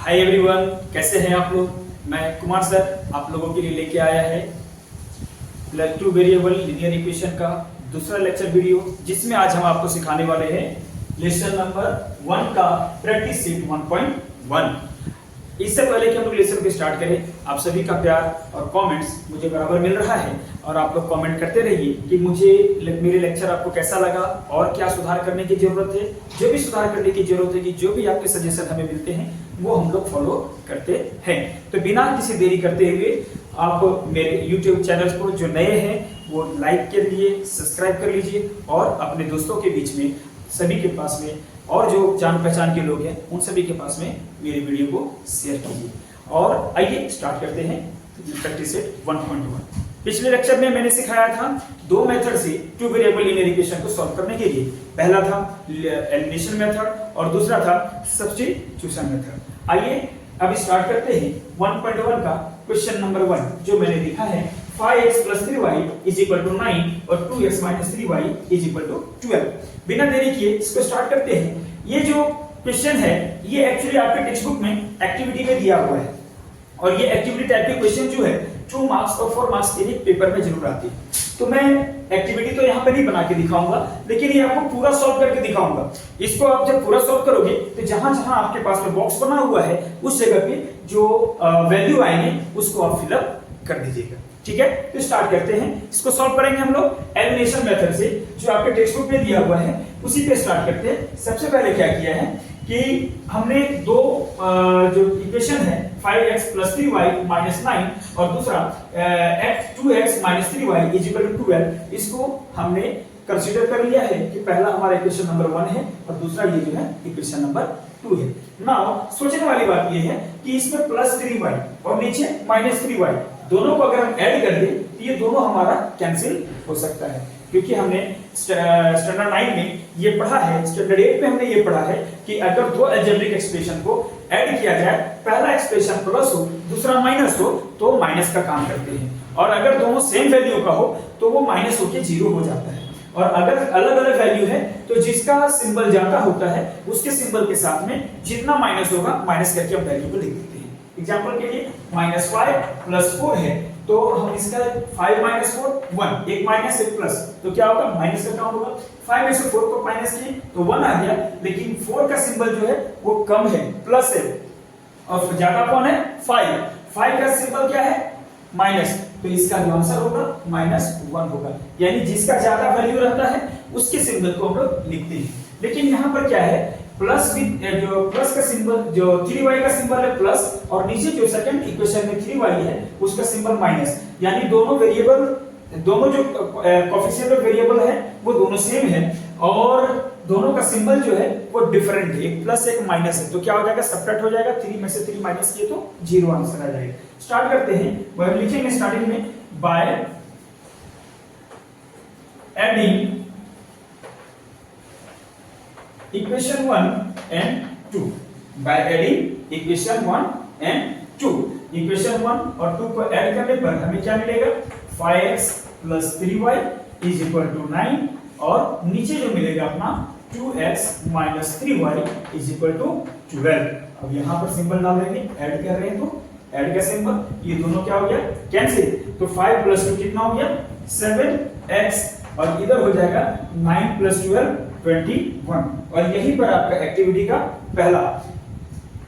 Hi everyone, कैसे हैं आप लोग। मैं कुमार सर आप लोगों के लिए लेके आया है टू वेरिएबल लीनियर इक्वेशन का दूसरा लेक्चर वीडियो, जिसमें आज हम आपको सिखाने वाले हैं लेसन नंबर 1 का प्रैक्टिस सेट 1.1। इससे पहले कि हम लोग लेसन को स्टार्ट करें, आप सभी का प्यार और कमेंट्स मुझे बराबर मिल रहा है और आप लोग कमेंट करते रहिए कि मुझे मेरे लेक्चर आपको कैसा लगा और क्या सुधार करने की जरूरत है। जो भी सुधार करने की जरूरत है कि जो भी आपके सजेशन हमें मिलते हैं वो हम लोग फॉलो करते हैं। तो बिना किसी देरी करते हुए आप मेरे YouTube चैनल को जो नए हैं वो लाइक कर लीजिए, सब्सक्राइब कर लीजिए और अपने दोस्तों के बीच में सभी के पास में और जो जान पहचान के लोग हैं उन सभी के पास में मेरे वीडियो को शेयर कीजिए। और आइए स्टार्ट करते हैं प्रैक्टिस सेट 1.1। पिछले लेक्चर में मैंने सिखाया था दो मेथड से टू वेरिएबल लीनियर इक्वेशन को सॉल्व करने के लिए। पहला था एलिमिनेशन मेथड और दूसरा था सब्स्टिट्यूशन मेथड। आइए अब स्टार्ट करते हैं 1.1 का क्वेश्चन नंबर 1, जो मैंने लिखा है 5x + 3y = 9 और 2x - 3y = 12। बिना देरी किए इसको स्टार्ट करते हैं। ये जो क्वेश्चन है ये एक्चुअली आपके टेक्स्ट बुक में एक्टिविटी में दिया हुआ है और ये एक्टिविटी टाइप के क्वेश्चन जो है 2 मार्क्स और 4 मार्क्स के लिए पेपर में जरूर आती है। तो मैं एक्टिविटी तो यहाँ पे नहीं बना के दिखाऊंगा, लेकिन ये आपको पूरा सॉल्व करके दिखाऊंगा। इसको आप जब पूरा सॉल्व करोगे तो जहां जहां आपके पास में बॉक्स बना हुआ है उस जगह पे जो वैल्यू आएंगे उसको आप फिलअप कर दीजिएगा। ठीक है, तो स्टार्ट करते हैं। इसको सॉल्व करेंगे हम लोग एलिमिनेशन मेथड से, जो आपके टेक्स्ट बुक में दिया हुआ है उसी पे स्टार्ट करते हैं। सबसे पहले क्या किया है कि हमने दो जो इक्वेशन है 5x + 3y - 9 और दूसरा 2x - 3y = 12, इसको हमने कंसीडर कर लिया है कि पहला हमारा इक्वेशन नंबर 1 है और दूसरा ये जो है इक्वेशन नंबर 2 है। नाउ सोचने वाली बात ये है कि इसमें +3y और नीचे -3y दोनों को अगर हम ऐड कर दें तो ये दोनों हमारा कैंसिल हो सकता है, क्योंकि हमने स्टैंडर्ड 9 में ये पढ़ा है, स्टैंडर्ड 8 में हमने ये पढ़ा है कि अगर दो अलजेब्रिक एक्सप्रेशन को ऐड किया जाए, पहला एक्सप्रेशन प्लस हो दूसरा माइनस हो तो माइनस का काम करते हैं, और अगर दोनों सेम वैल्यू का हो तो वो माइनस होके 0 हो जाता है। और अगर अलग अलग वैल्यू है तो जिसका सिंबल ज्यादा होता है उसके सिंबल के साथ में जितना माइनस होगा माइनस करके हम वैल्यू को लिख देते हैं। एग्जांपल के लिए -5 + 4 है तो हम इसका 5 - 4 1, एक माइनस एक प्लस, तो क्या होगा माइनस का काम होगा। 5 में से 4 को माइनस किए तो 1 आ गया, लेकिन 4 का सिंबल जो है वो कम है, प्लस है, और ज्यादा कौन है 5 का सिंबल क्या है माइनस, तो इसका जो आंसर होगा -1 होगा। यानी जिसका ज्यादा वैल्यू रहता है उसके सिंबल को हम लोग लिखते हैं। लेकिन यहाँ पर क्या है, प्लस जो प्लस का सिंबल जो 3y का सिंबल है प्लस, और नीचे जो सेकंड इक्वेशन में 3y है उसका सिंबल माइनस, यानी दोनों वेरिएबल, दोनों जो कोएफिशिएंट ऑफ वेरिएबल है वो दोनों सेम है और दोनों का सिंबल जो है वो डिफरेंट है, एक प्लस एक माइनस है। तो क्या हो जाएगा, सब्ट्रैक्ट हो जाएगा, 3 में से 3 माइनस किए तो 0 आंसर आ जाएगा। स्टार्ट करते हैं, वो हम लिखेंगे स्टार्टिंग में bye adding equation 1 and 2, by adding equation 1 and 2, equation 1 और 2 को ऐड करने पर हमें क्या मिलेगा, 5x + 3y = 9 और नीचे जो मिलेगा अपना 2x - 3y = 12। अब यहाँ पर सिंबल डाल देंगे, ऐड कर रहे हैं तो ऐड का सिंबल, ये दोनों क्या हो गया कैंसिल, तो 5 + 2 कितना हो गया 7x, और इधर हो जाएगा 9 + 12 21। और यहीं पर आपका एक्टिविटी का पहला,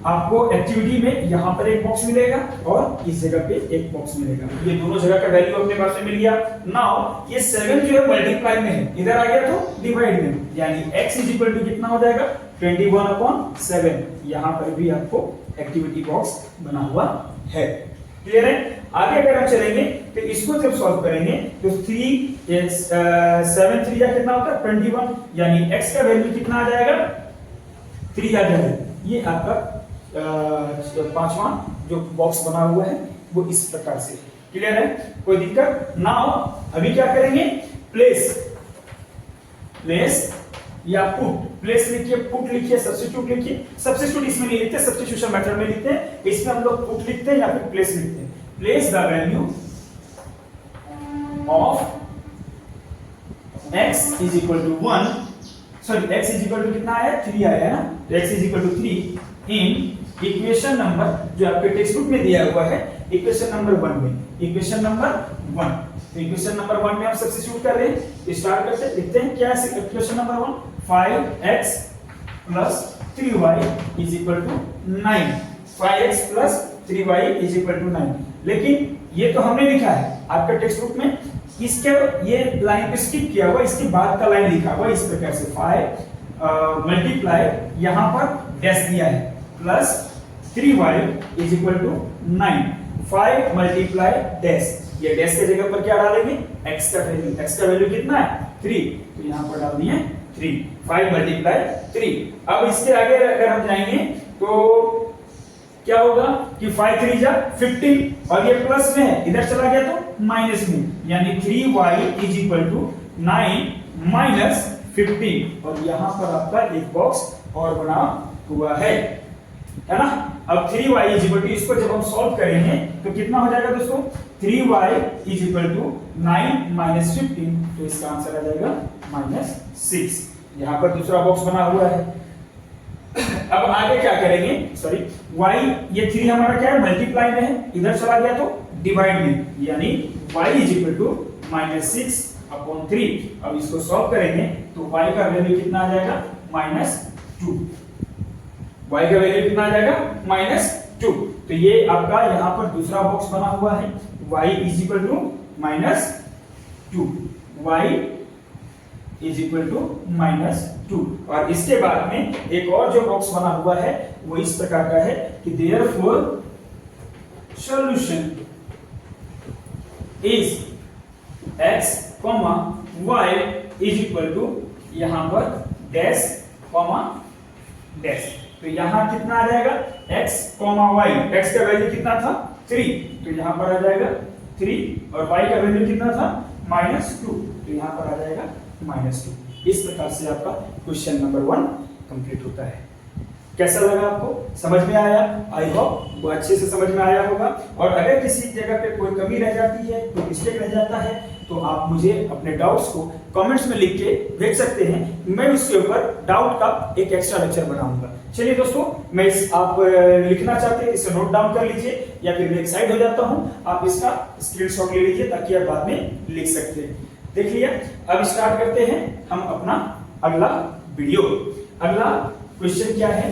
आपको एक्टिविटी में यहाँ पर एक बॉक्स मिलेगा और इस जगह पे एक बॉक्स मिलेगा, ये दोनों जगह का वैल्यू अपने पास में मिल गया। नाउ ये 7 जो है मल्टीप्लाई में है, इधर आ गया तो डिवाइड में, यानी x = कितना हो जाएगा 21/7। यहाँ पर भी आपको एक्टिविटी बॉक्स बना हुआ है। क्लियर है। आगे अगर हम चलेंगे तो इसको जब सॉल्व करेंगे तो 7 3 या कितना होता है 21, यानी x का वैल्यू कितना आ जाएगा 3 आ जाएगा। ये आपका पांचवा जो बॉक्स बना हुआ है वो इस प्रकार से। क्लियर है, कोई दिक्कत। नाउ अभी क्या करेंगे, प्लेस या पुट, प्लेस लिखिए, पुट लिखिए, सब्स्टिट्यूट लिखिए। सब्स्टिट्यूट इसमें नहीं लिखते, सब्स्टिट्यूशन मेथड में लिखते हैं, इसमें हम लोग पुट लिखते हैं या फिर प्लेस लिखते हैं। Place the value of x = 1, sorry x = कितना आया 3 आया है ना, तो x = 3 इन इक्वेशन नंबर जो आपके टेक्स्ट बुक में दिया हुआ है इक्वेशन नंबर 1 में, इक्वेशन नंबर 1, तो इक्वेशन नंबर 1 में हम सब्स्टिट्यूट कर रहे हैं। स्टार्ट करते हैं, लिखते हैं क्या है equation number 1, 5x plus 3y is equal to 9, 5x plus 3y is equal to 9। लेकिन ये तो हमने लिखा है आपके टेक्स्ट बुक में, इसके ये लाइन पे स्किप किया हुआ, इसके बाद का लाइन लिखा हुआ इस प्रकार से 5 मल्टीप्लाई यहाँ पर डैश दिया है plus 3y is equal to 9, 5 multiply dash, ये डैश के जगह पर क्या डालेंगे x का वैल्यू कितना है 3, तो यहाँ पर डाल दिए 3, 5 मल्टीप्लाई 3। अब इसके आगे अगर हम जाएंगे तो क्या होगा कि 5 3 जा 15 और ये प्लस में है, इधर चला गया तो माइनस में, यानी 3y is equal to 9 minus 15, और यहाँ पर आपका एक बॉक्स और बना हुआ है ना। अब 3y इज इक्वल टू, इसको जब हम सॉल्व करेंगे तो कितना हो जाएगा दोस्तों, 3y is equal to 9 minus 15, तो इसका आंसर आ जाएगा -6। यहाँ पर दूसरा बॉक्स बना हुआ है। अब आगे क्या करेंगे, सॉरी y, ये 3 हमारा क्या है मल्टीप्लाई में है, इधर चला गया तो डिवाइड में, यानी y इज इक्वल टू -6/3। अब इसको सॉल्व करेंगे तो y का वैल्यू कितना आ जाएगा -2, y का वैल्यू कितना आ जाएगा -2। तो ये आपका यहाँ पर दूसरा बॉक्स बना हुआ है, y is equal to -2, y is equal to -2, और इसके बाद में एक और जो बॉक्स बना हुआ है वो इस प्रकार का है कि therefore solution is x, y is equal to यहाँ पर डैश, डैश, तो यहाँ कितना आ जाएगा x, y, x का वैल्यू कितना था 3, तो यहाँ पर आ जाएगा 3, और y का वैल्यू कितना था -2, तो यहाँ पर आ जाएगा -2। इस प्रकार से आपका क्वेश्चन नंबर 1 कंप्लीट होता है। कैसा लगा आपको, समझ में आया? आई होप वो अच्छे से समझ में आया होगा। और अगर किसी जगह पे कोई कमी रह जाती है, कोई मिस्टेक रह जाता है, तो आप मुझे अपने डाउट्स को कमेंट्स में लिख के भेज सकते हैं, मैं उसके ऊपर डाउट का एक एक्स्ट्रा लेक्चर बनाऊंगा। चलिए दोस्तों, मैं आप लिखना चाहते हैं इसे नोट डाउन कर लीजिए, या फिर मैं एक्साइड हो जाता हूँ, आप इसका स्क्रीनशॉट ले लीजिए ताकि आप बाद में लिख सकते हैं। देख लिया, अब स्टार्ट करते हैं हम अपना अगला वीडियो। अगला क्वेश्चन क्या है,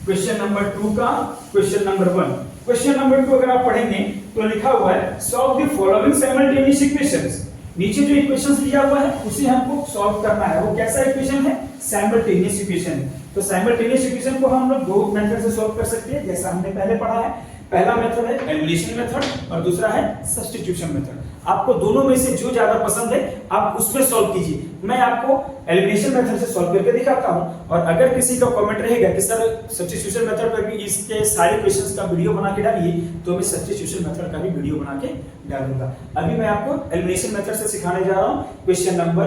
क्वेश्चन नंबर 2 का क्वेश्चन नंबर 1। क्वेश्चन नंबर 2 अगर आप पढ़ेंगे तो लिखा हुआ है solve the following simultaneous equations. नीचे जो इक्वेशंस दिया हुआ है उसे हमको सॉल्व करना है। वो कैसा इक्वेशन है, साइमल्टेनियस इक्वेशन है। तो साइमल्टेनियस इक्वेशन को हम लोग दो मेथड से सॉल्व कर सकते हैं, जैसा हमने पहले पढ़ा है। पहला मेथड है एलिमिनेशन मेथड और दूसरा है सब्स्टिट्यूशन मेथड। आपको दोनों में से जो ज्यादा पसंद है आप उसमें सॉल्व कीजिए। मैं आपको एलिमिनेशन मेथड से सॉल्व करके दिखाता हूं, और अगर किसी का कमेंट रहेगा कि सर सब्स्टिट्यूशन मेथड पर भी इसके सारे क्वेश्चंस का वीडियो बना के डालिए, तो मैं सब्स्टिट्यूशन मेथड का भी वीडियो बना के डालूंगा। अभी मैं आपको एलिमिनेशन मेथड से सिखाने जा रहा हूं। क्वेश्चन नंबर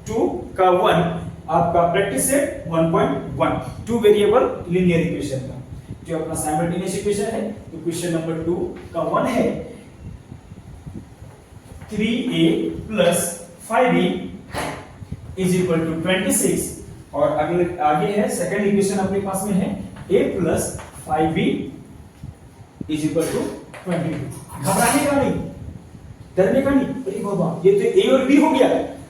2 का 1 आपका practice set 1.1 two variable linear equation का जो अपना साइमल्टेनियस इक्वेशन है। तो क्वेश्चन नंबर 2 का 1 है 3a plus 5b is equal to 26, और अगले आगे है सेकंड इक्वेशन अपने पास में है a plus 5b is equal to 22। घबराने का नहीं, डरने का नहीं। अरे बाबा ये तो a और b हो गया।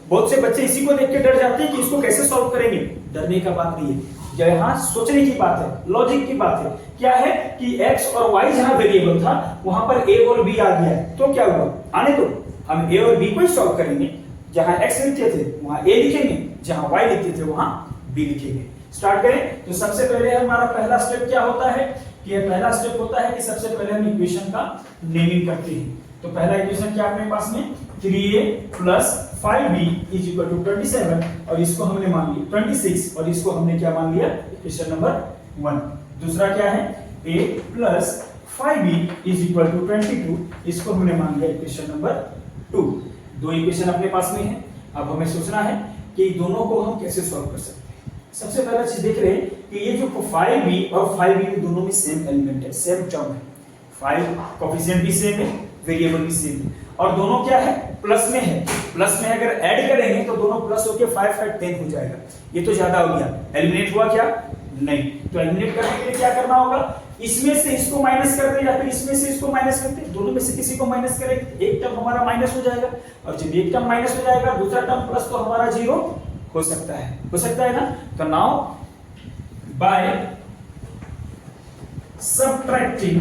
बहुत से बच्चे इसी को देख के डर जाते हैं कि इसको कैसे सॉल्व करेंगे। डरने का बात नहीं है, यहाँ सोचने की बात है, लॉजिक की बात है। क्या है कि x और y जहां वेरिएबल था वहां पर a और b आ गया है, तो क्या हुआ, आने दो, हम a और b को ही सॉल्व करेंगे। जहां x लिखते थे वहां a लिखेंगे, जहां y लिखते थे वहां b लिखेंगे। स्टार्ट करें। तो सबसे पहले हमारा पहला स्टेप क्या होता है कि पहला स्टेप होता है कि सबसे पहले हम इक्वेशन का नेमिंग करते हैं। तो पहला इक्वेशन क्या अपने पास में 3a plus 5b is equal to 27, और इसको हमने मान लिया 26, और इसको हमने क्या मान लिया इक्वेशन नंबर 1। दूसरा क्या है a plus 5b is equal to 22, इसको हमने मान लिया इक्वेशन नंबर 2। दो इक्वेशन अपने पास में है। अब हमें सोचना है कि दोनों को हम कैसे सॉल्व कर सकते हैं। सबसे पहला चीज देख रहे हैं कि ये जो 5b और 5b दोनों में सेम एलिमेंट है, सेम टर्म है। 5 कोएफिशिएंट भी सेम है, वेरिएबल भी सेम है, और दोनों क्या है प्लस में है। प्लस में अगर ऐड करेंगे तो दोनों प्लस होके 5 5 10 हो जाएगा। ये तो ज्यादा हो गया, एलिमिनेट हुआ क्या नहीं। तो एलिमिनेट करने के लिए क्या करना होगा, इसमें से इसको माइनस कर दे या फिर इसमें से इसको माइनस कर दे, दोनों में से किसी को माइनस करेंगे, एक टर्म हमारा माइनस हो जाएगा, और जब एक टर्म माइनस हो जाएगा दूसरा टर्म प्लस तो हमारा जीरो हो सकता है ना। तो नाउ बाय सबट्रैक्टिंग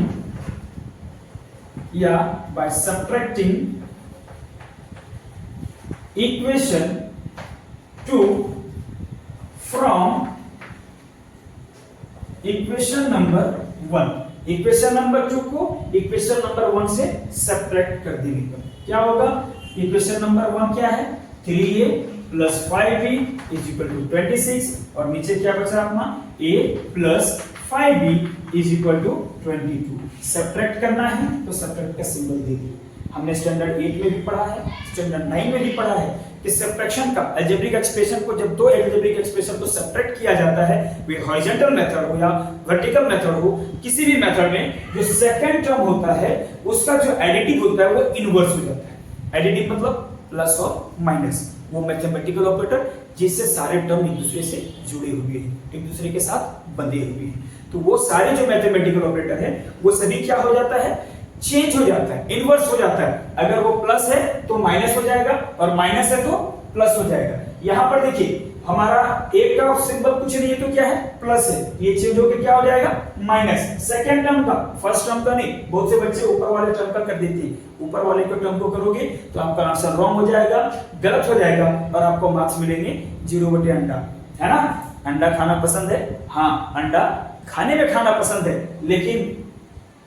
या by subtracting equation 2 from equation number 1, equation number 2 को इक्वेशन नंबर 1 से सब्ट्रैक्ट कर देंगे, क्या होगा, इक्वेशन नंबर 1 क्या है, 3a plus 5b is equal to 26, और नीचे क्या बचा अपना a plus 5b is equal to 22। Subtract करना है तो सब्ट्रैक्ट का सिंबल दे दिए। हमने स्टैंडर्ड 8 में भी पढ़ा है, स्टैंडर्ड 9 में भी पढ़ा है कि सब्ट्रैक्शन का अलजेब्रिक एक्सप्रेशन को जब दो अलजेब्रिक एक्सप्रेशन को सब्ट्रैक्ट किया जाता है, वे हॉरिजॉन्टल मेथड हो या वर्टिकल मेथड हो, किसी भी मेथड में जो सेकंड टर्म होता है उसका जो एडिटिव होता है वो इनवर्स हो जाता है। एडिटिव मतलब प्लस और माइनस, वो मैथमेटिकल ऑपरेटर जिससे सारे टर्म एक दूसरे से जुड़े हुए हैं, एक दूसरे के साथ बंधे हुए हैं। तो वो सारे जो मैथमेटिकल ऑपरेटर है वो सभी क्या हो जाता है, चेंज हो जाता है, इनवर्स हो जाता है। अगर वो प्लस है तो माइनस हो जाएगा और माइनस है तो प्लस हो जाएगा। यहां पर देखिए हमारा एक का सिंबल कुछ नहीं है तो क्या है, प्लस है, ये चेंज होकर क्या हो जाएगा, माइनस। सेकंड टर्म का, फर्स्ट टर्म का नहीं, बहुत से बच्चे ऊपर वाले टर्म का कर देते हैं, ऊपर वाले के टर्म को करोगे तो आपका आंसर रॉन्ग हो जाएगा, गलत हो जाएगा, और आपको मार्क्स मिलेंगे 0/, अंडा है ना। अंडा खाना पसंद है, हाँ अंडा खाने में खाना पसंद है, लेकिन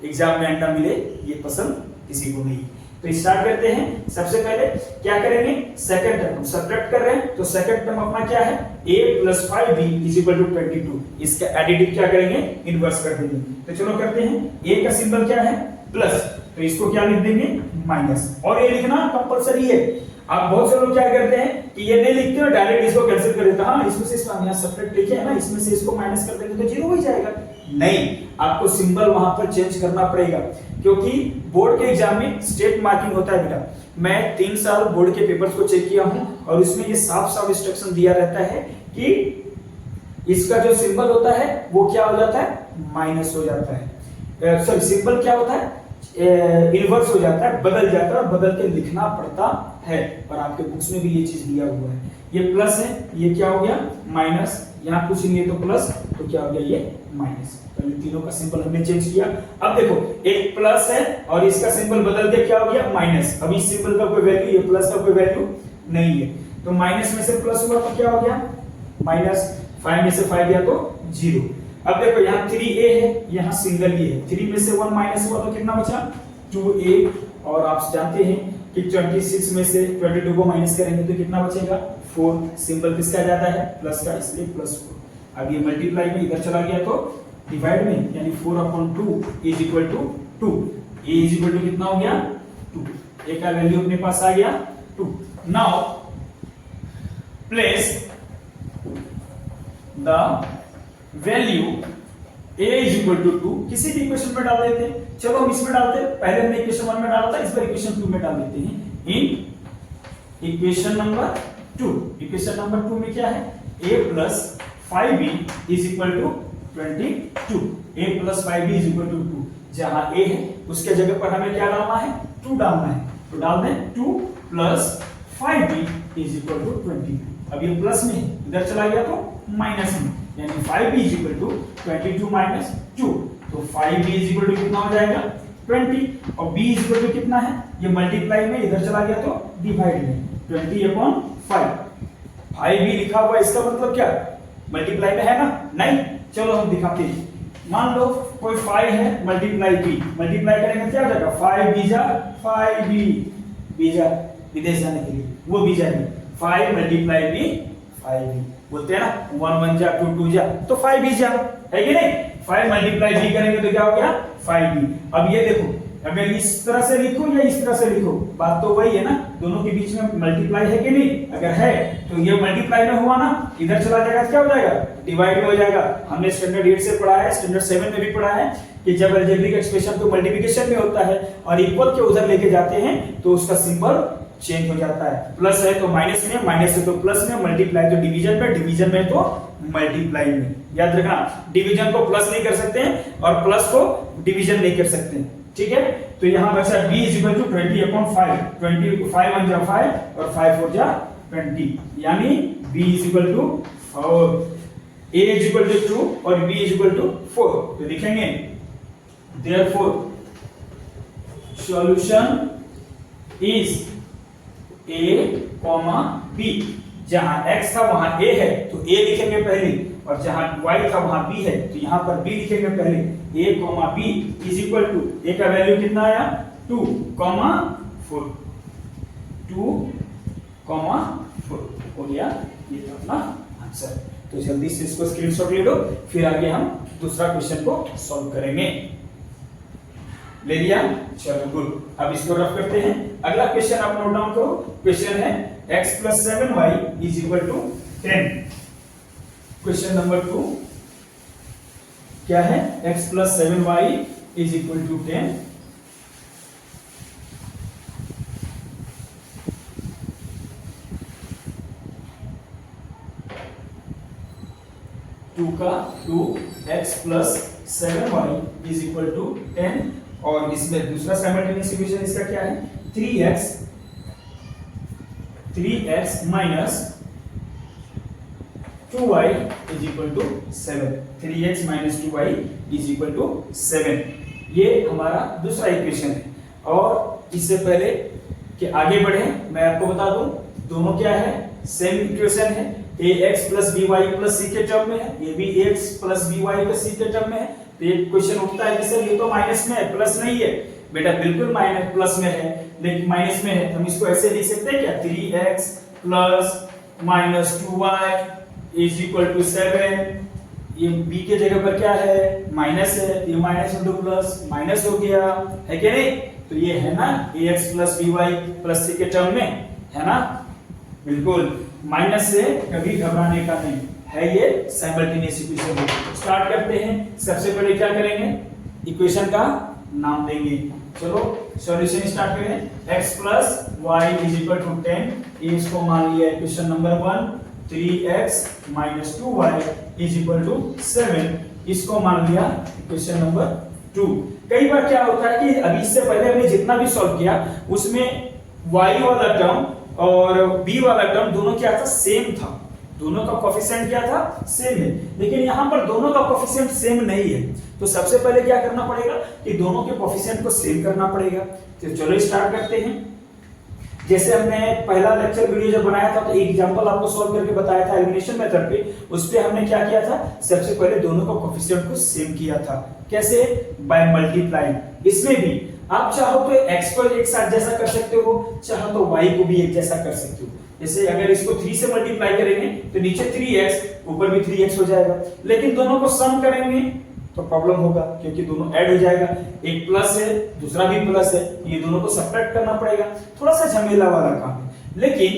एग्जाम में अंडा मिले ये पसंद किसी को नहीं। तो स्टार्ट करते हैं। सबसे पहले क्या करेंगे, सेकंड टर्म सब्ट्रैक्ट कर रहे हैं तो सेकंड टर्म अपना क्या है, a + 5b = 22। इसका एडिटिव क्या करेंगे, इनवर्स कर देंगे। तो चलो करते हैं। a का सिंबल क्या है, प्लस, तो इसको क्या लिख देंगे, माइनस, और ये लिखना कंपलसरी है। आप बहुत से लोग क्या करते हैं कि ये नहीं लिखते हो, डायरेक्ट इसको कैंसिल कर देते हैं। हाँ इसमें से इसका यहाँ सब्ट्रैक्ट लिखे है ना, इसमें से इसको माइनस कर देंगे तो 0 हो जाएगा। नहीं, आपको सिंबल वहां पर चेंज करना पड़ेगा, क्योंकि बोर्ड के एग्जाम में स्टेप मार्किंग होता है बेटा। मैं 3 साल बोर्ड के पेपर्स को चेक किया हूं और उसमें ये साफ इंस्ट्रक्शन दिया रहता है कि इसका जो सिंबल होता है वो क्या हो जाता है, माइनस हो जाता है। सॉरी, सिंबल क्या होता है, इनवर्स हो जाता है, बदल जाता है, और बदल के लिखना पड़ता है। और आपके बुक्स में भी ये चीज दिया हुआ है। ये प्लस है, ये क्या हो गया, माइनस, यहाँ कुछ नहीं है तो प्लस, तो क्या हो गया, ये माइनस। पहले तीनों का सिंबल हमने चेंज किया। अब देखो एक प्लस है और इसका सिंबल बदल के क्या हो गया, माइनस। अब इस सिंबल का कोई वैल्यू, ये प्लस का कोई वैल्यू नहीं है, तो माइनस में से प्लस हुआ तो क्या हो गया, माइनस। 5 में से 5 गया तो 0। अब देखो यहाँ 3a है, यहाँ सिंगल ये है, 3 में से 1 माइनस हुआ तो कितना बचा, 2a। और आप जानते हैं कि 26 में से 22 को माइनस करेंगे तो कितना बचेगा, 4। सिंबल किसका ज्यादा है, प्लस का, इसलिए +4। अब ये मल्टीप्लाई में इधर चला गया तो डिवाइड में, यानी 4/2 = 2। a = कितना हो गया, 2। a का वैल्यू अपने पास आ गया 2। Now place the value a = 2 किसी भी इक्वेशन में डाल देते हैं। चलो हम इसमें डालते हैं, पहले हमने इक्वेशन 1 में डाला था, इस बार इक्वेशन 2 में डाल देते हैं। इन इक्वेशन नंबर 2, इक्वेशन नंबर 2 में क्या है, a + 5b = 22। a + 5b = 2। जहां a है उसके जगह पर हमें क्या डालना है, 2 डालना है, तो डाल दें 2 + 5b = 22। अब ये प्लस में इधर चला गया तो माइनस में, यानी 5b = 22 - 2। तो 5b = कितना हो जाएगा, 20, और b = कितना है, ये मल्टीप्लाई में इधर चला गया तो डिवाइड में, 20/5। 5b लिखा हुआ, इसका मतलब क्या, मल्टीप्लाई में है ना, नहीं। चलो हम दिखाते हैं। मान लो कोई 5 है, मल्टीप्लाई b, मल्टीप्लाई करेंगे क्या हो जाएगा, 5 बीजा 5b, बीजा विदेश जाने के लिए वो भी जाएंगे, 5 × b 5b, बोलते हैं ना 1 1 जा 2 2 जा, तो 5b जा, है कि नहीं। 5 × b करेंगे तो क्या हो गया, 5b। अब ये देखो, अगर इस तरह से लिखो या इस तरह से लिखो, बात तो वही है ना, दोनों के बीच में मल्टीप्लाई है कि नहीं। अगर है तो ये मल्टीप्लाई में हुआ ना, इधर चला जाएगा, क्या हो जाएगा, डिवाइड हो जाएगा। हमने स्टैंडर्ड 8 से पढ़ा है, स्टैंडर्ड 7 में भी पढ़ा है कि जब अलजेब्रिक एक्सप्रेशन को मल्टीप्लिकेशन में होता है और इक्वल के उधर लेके जाते हैं तो उसका सिंबल चेंज हो जाता है, प्लस है तो माइनस में, माइनस है तो प्लस में, मल्टीप्लाई तो डिवीजन में, डिवीजन में तो मल्टीप्लाई में। याद रखना, डिवीजन को प्लस नहीं कर सकते हैं और प्लस को डिवीजन नहीं कर सकते हैं, ठीक है। तो यहां बचा b = 20/5, 20 5 1 जा 5 और 5 4 जा 20, यानी b = 4, a = 2 और b = 4। तो लिखेंगे therefore solution is a, b। जहां x था वहां a है तो a लिखेंगे पहले, और जहां y था वहां b है तो यहां पर b लिखेंगे पहले। a, b = a का वैल्यू कितना आया 2, 4 2, 4 हो गया, ये तो अपना आंसर। तो जल्दी से इसको स्क्रीनशॉट ले लो, फिर आगे हम दूसरा क्वेश्चन को सॉल्व करेंगे। ले लिया, चलो गुड। अब इसको रफ करते हैं। अगला क्वेश्चन आप नोट डाउन करो। क्वेश्चन है x + 7y = 10। क्वेश्चन नंबर 2 क्या है? x + 7y = 10। 2 का 2 x + 7y = 10, और इसमें दूसरा साइमल्टेनियस इक्वेशन इसका क्या है? 3x - 2y = 7। 3x - 2y = 7, ये हमारा दूसरा इक्वेशन है। और इससे पहले कि आगे बढ़े मैं आपको बता दूं, दोनों क्या है? सेम इक्वेशन है। ax + by + c के टर्म में है, ये भी ax + by + c के टर्म में है। तो ये क्वेश्चन उठता है कि सर ये तो माइनस में है, प्लस नहीं है। बेटा बिल्कुल माइनस प्लस में है, लेकिन माइनस में है। हम इसको ऐसे लिख सकते हैं क्या? 3x + -2y = 7। ये b के जगह पर क्या है? माइनस है, ये माइनस इंटू प्लस माइनस हो गया, है कि नहीं? तो ये है ना ax + by + c के टर्म में, है ना? बिल्कुल, माइनस से कभी घबराने का नहीं है, ये साइमल्टेनियस इक्वेशन है। स्टार्ट करते हैं। सबसे पहले क्या करेंगे? इक्वेशन का नाम देंगे। चलो सॉल्यूशन स्टार्ट करें। x + y = 10, इसको मान लिया इक्वेशन नंबर 1। 3x - 2y = 7, इसको मान लिया इक्वेशन नंबर 2। कई बार क्या होता है कि अभी इससे पहले हमने जितना भी सॉल्व किया उसमें y वाला टर्म और b वाला टर्म दोनों क्या था? सेम था। दोनों का कोफिशिएंट क्या था? सेम है। लेकिन यहां पर दोनों का कोफिशिएंट सेम नहीं है, तो सबसे पहले क्या करना पड़ेगा कि दोनों के कोफिशिएंट को सेम करना पड़ेगा। तो चलो स्टार्ट करते हैं। जैसे हमने पहला लेक्चर वीडियो जब बनाया था तो एक एग्जांपल आपको सॉल्व करके बताया था एलिमिनेशन मेथड पे। उस पे हमने क्या किया था? सबसे पहले दोनों का कोफिशिएंट को सेम किया था। कैसे? By multiplying. इसमें भी आप चाहो तो x को एक साथ जैसा कर सकते हो, चाहो तो y को भी एक जैसा कर सकते हो। जैसे अगर इसको 3 से मल्टीप्लाई करेंगे तो नीचे 3x, ऊपर भी 3x हो जाएगा। लेकिन दोनों को सम करेंगे तो प्रॉब्लम होगा, क्योंकि दोनों ऐड हो जाएगा। एक प्लस है, दूसरा भी प्लस है, ये दोनों को सब्ट्रैक्ट करना पड़ेगा। थोड़ा सा झमेला वाला काम है। लेकिन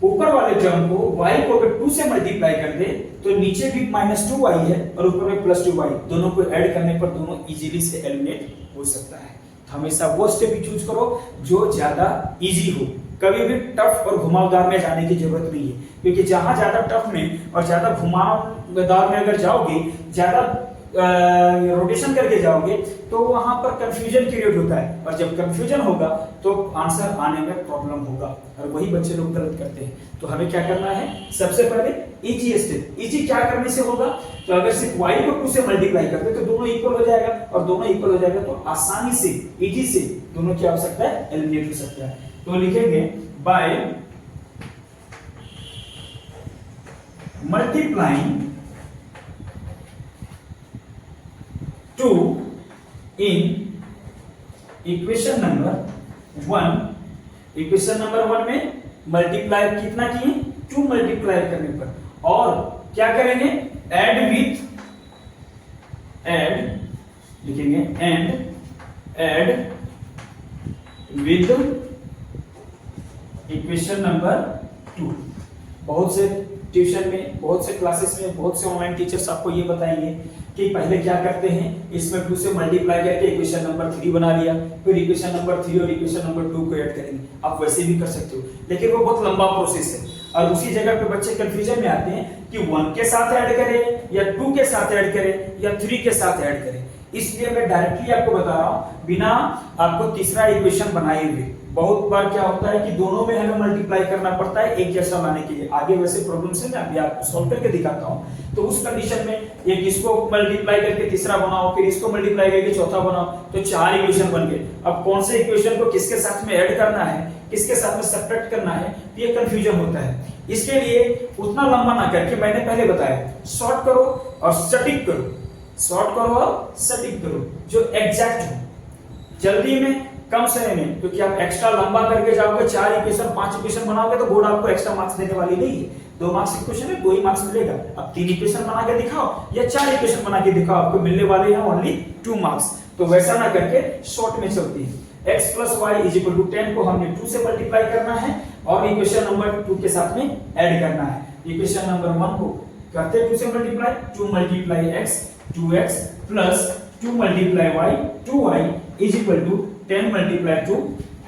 ऊपर वाले टर्म को y को अगर 2 से मल्टीप्लाई कर दे तो नीचे भी -2y है और ऊपर में +2y, दोनों को ऐड करने पर दोनों इजीली से एलिमिनेट हो सकता है। हमेशा वो स्टेप ही चूज करो जो ज्यादा इजी हो। कभी भी टफ और घुमावदार में जाने की जरूरत नहीं है, क्योंकि जहां ज्यादा टफ में और ज्यादा घुमावदार में अगर जाओगे, ज्यादा रोटेशन करके जाओगे तो वहां पर कंफ्यूजन क्रिएट होता है, और जब कंफ्यूजन होगा तो आंसर आने में प्रॉब्लम होगा, और वही बच्चे लोग गलत करते हैं। तो हमें क्या करना है? सबसे पहले इजी स्टेप। इजी क्या करने से होगा? तो अगर सिर्फ y को 2 से मल्टीप्लाई करते तो दोनों इक्वल हो जाएगा, और दोनों इक्वल हो जाएगा तो आसानी से, इजी से दोनों क्या हो सकता है? एलिमिनेट हो सकता है। तो लिखेंगे by multiplying 2 in equation number 1। Equation number 1 में मल्टीप्लाई कितना किए? 2 मल्टीप्लाई करने पर। और क्या करेंगे? ऐड लिखेंगे ऐड विद इक्वेशन नंबर 2। बहुत से ट्यूशन में, बहुत से क्लासेस में, बहुत से ऑनलाइन टीचर्स आपको ये बताएंगे कि पहले क्या करते हैं, इसमें 2 से मल्टीप्लाई करके इक्वेशन नंबर 3 बना लिया, फिर इक्वेशन नंबर 3 और इक्वेशन नंबर 2 को ऐड करेंगे। आप वैसे भी कर सकते हो, लेकिन वो बहुत लंबा प्रोसेस है और उसी जगह पे बच्चे कंफ्यूजन में आते हैं कि 1 के साथ ऐड करें या 2 के साथ ऐड करें या 3 के साथ ऐड करें। इसलिए मैं डायरेक्टली आपको बता रहा हूं बिना आपको तीसरा इक्वेशन बनाए हुए। बहुत बार क्या होता है कि दोनों में हमें मल्टीप्लाई करना पड़ता है एक जैसा लाने के लिए। आगे वैसे प्रॉब्लम से मैं अभी आपको सॉल्व करके दिखाता हूं। तो उस कंडीशन में एक इसको मल्टीप्लाई करके तीसरा बनाओ, फिर इसको मल्टीप्लाई करके चौथा बनाओ, तो 4 इक्वेशन बन गए। अब कौन से इक्वेशन को किसके साथ में ऐड करना है, किसके साथ में सब्ट्रैक्ट करना है, ये कंफ्यूजन होता है। इसके लिए उतना लंबा ना करके मैंने पहले बताया, शॉर्ट करो और सटीक करो, शॉर्ट करो और सटीक करो, जो एग्जैक्ट हो, जल्दी में, कम समय में। क्योंकि आप एक्स्ट्रा लंबा करके जाओगे, 4 इक्वेशन 5 इक्वेशन बनाओगे तो बोर्ड आपको एक्स्ट्रा मार्क्स देने वाली नहीं है। 2 मार्क्स इक्वेशन में 2 ही मार्क्स मिलेगा। अब 3 इक्वेशन बना के दिखाओ या 4 इक्वेशन बना के दिखाओ, आपको मिलने वाले हैं ओनली 2 मार्क्स। तो वैसा ना करके शॉर्ट में चलती है। x + y = 10 को हमने 2 से मल्टीप्लाई करना है और इक्वेशन नंबर 2 के साथ में ऐड करना है। इक्वेशन नंबर 1 को करते हैं 2 से multiply, 2 × x 2x + 2 × y 2y = 10 × 2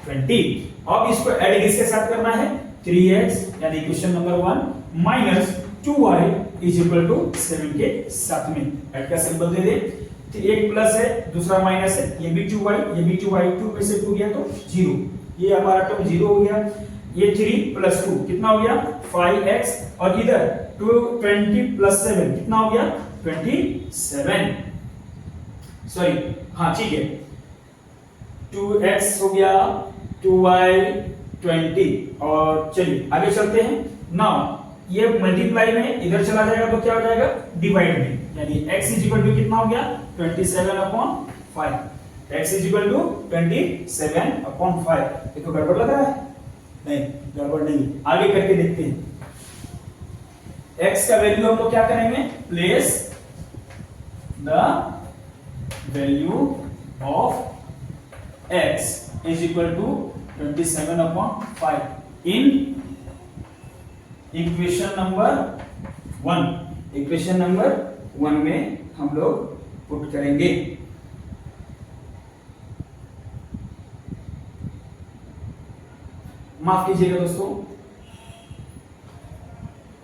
20। अब इसको ऐड किसके साथ करना है, 3x यानी इक्वेशन नंबर 1 माइनस 2y = 7 के साथ में ऐड का सिंबल दे दे। एक प्लस है, दूसरा माइनस है, ये भी 2y, ये भी 2y, 2 में से 2 गया तो 0, ये हमारा टर्म 0 हो गया। ये 3 + 2 कितना हो गया 5x, और इधर 20 + 7 कितना हो गया 27, सॉरी हाँ ठीक है, 2x हो गया, 2y 20। और चलिए आगे चलते हैं। नाउ ये मल्टीप्लाई में इधर चला जाएगा तो क्या हो जाएगा, डिवाइड में, यानी x = कितना हो गया 27/5, x = 27/5। ये तो गड़बड़ लग रहा है, नहीं गड़बड़ नहीं, आगे करके देखते हैं। x का वैल्यू हम लोग क्या करेंगे, place the value of x = 27/5 in equation number 1। Equation number 1 में हम लोग पुट करेंगे। माफ कीजिएगा दोस्तों,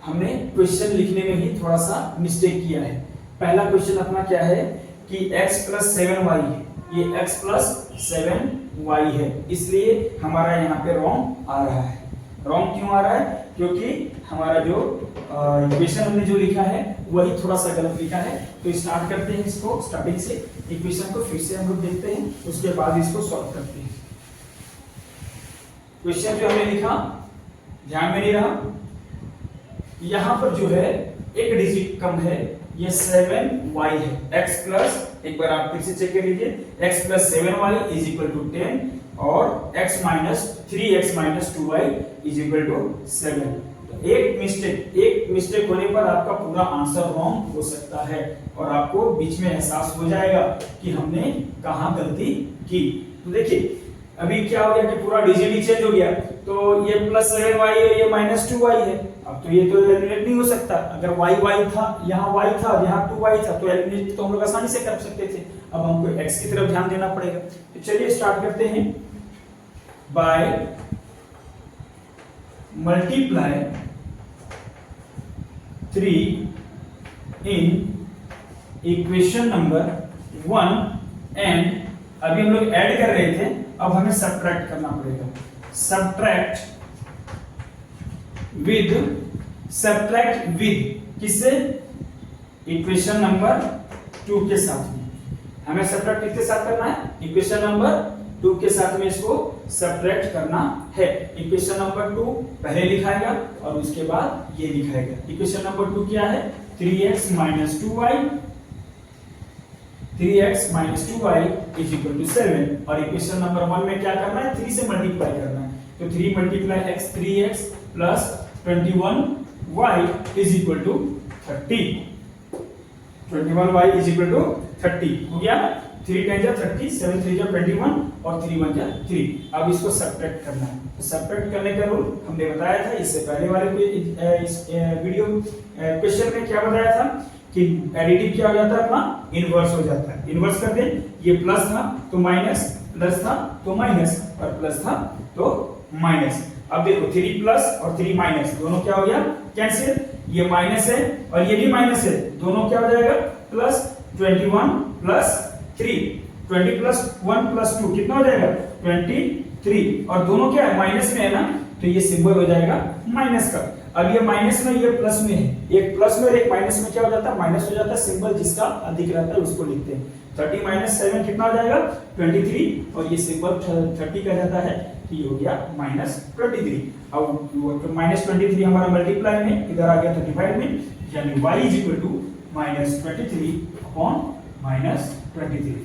हमने क्वेश्चन लिखने में ही थोड़ा सा मिस्टेक किया है। पहला क्वेश्चन अपना क्या है कि x + 7y है, ये x + 7y है, इसलिए हमारा यहाँ पे रॉन्ग आ रहा है। रॉन्ग क्यों आ रहा है, क्योंकि हमारा जो इक्वेशन हमने जो लिखा है वही थोड़ा सा गलत लिखा है। तो स्टार्ट करते हैं इसको स्टार्टिंग से, इक्वेशन को फिर से हम लोग देखते हैं, उसके बाद इसको सॉल्व करते हैं। क्वेश्चन जो हमने लिखा ध्यान में नहीं रहा, यहां पर जो है एक डिजिट कम है, ये 7y है, x प्लस, एक बार आप फिर से चेक कर लीजिए, x + 7y = 10 और x - 3x - 2y = 7। एक मिस्टेक होने पर आपका पूरा आंसर रॉन्ग हो सकता है और आपको बीच में एहसास हो जाएगा कि हमने कहां गलती की। तो देखिए अभी क्या हो गया कि पूरा डिजिट ही चेंज हो गया, तो ये +7y है, ये -2y है। अब तो ये तो एलिमिनेट नहीं हो सकता, अगर y था, यहाँ y था, यहाँ 2y था, तो एलिमिनेट तो हम लोग आसानी से कर सकते थे। अब हमको x की तरफ ध्यान देना पड़ेगा। तो चलिए स्टार्ट करते हैं by multiply 3 in equation number 1 and अभी हम लोग ऐड कर रहे थे, अब हमें सब्ट्रैक्ट करना पड़ेगा। सब्ट्रैक्ट विद किससे, इक्वेशन नंबर 2 के साथ में। हमें सब्ट्रैक्ट किसके साथ करना है, इक्वेशन नंबर 2 के साथ में इसको सब्ट्रैक्ट करना है। इक्वेशन नंबर 2 पहले लिखाएगा और उसके बाद ये लिखाएगा। इक्वेशन नंबर 2 क्या है, 3x - 2y = 7। और इक्वेशन नंबर 1 में क्या करना है, 3 से मल्टीप्लाई करना है। तो 3 × x 3x + 21y = 30। 21y = 30 हो गया। 3 10 जा 30, 7 3 जा 21 और 3 1 जा 3। अब इसको सब्ट्रैक्ट करना है। तो सब्ट्रैक्ट करने का रूल हमने बताया था इससे पहले वाले इस वीडियो क्वेश्चन में क्या बताया था कि एडिटिव क्या हो जाता है अपना इनवर्स हो जाता है। इनवर्स कर दें, ये प्लस था तो माइनस, प्लस था तो माइनस और प्लस था तो माइनस। अब देखो 3 प्लस और 3 माइनस दोनों क्या हो गया कैंसिल, ये माइनस है और ये भी माइनस है, दोनों क्या हो जाएगा प्लस। 21 प्लस 3, 20 प्लस 1 प्लस 2 कितना हो जाएगा 23 और दोनों क्या है माइनस में है ना, तो ये सिंबल हो जाएगा माइनस का। अब ये माइनस में ये प्लस में है, एक प्लस में और एक माइनस में क्या हो जाता है माइनस हो जाता है, सिंबल जिसका अधिक रहता है उसको लिखते हैं। 30 माइनस 7 कितना हो जाएगा 23 और ये सिंबल 30 का जाता है, ये हो गया माइनस 23। अब माइनस 23 हमारा मल्टीप्लाई में इधर आ गया तो डिवाइड में, यानी y is equal to minus 23 upon minus 23।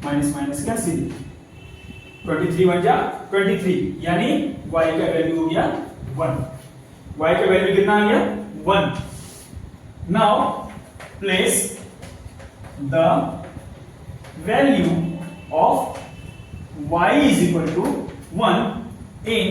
Minus minus cancel, 23 1 जा 23 यानी y का वैल्यू हो गया 1। y का वैल्यू कितना आ गया 1। Now place the value of y is equal to 1 in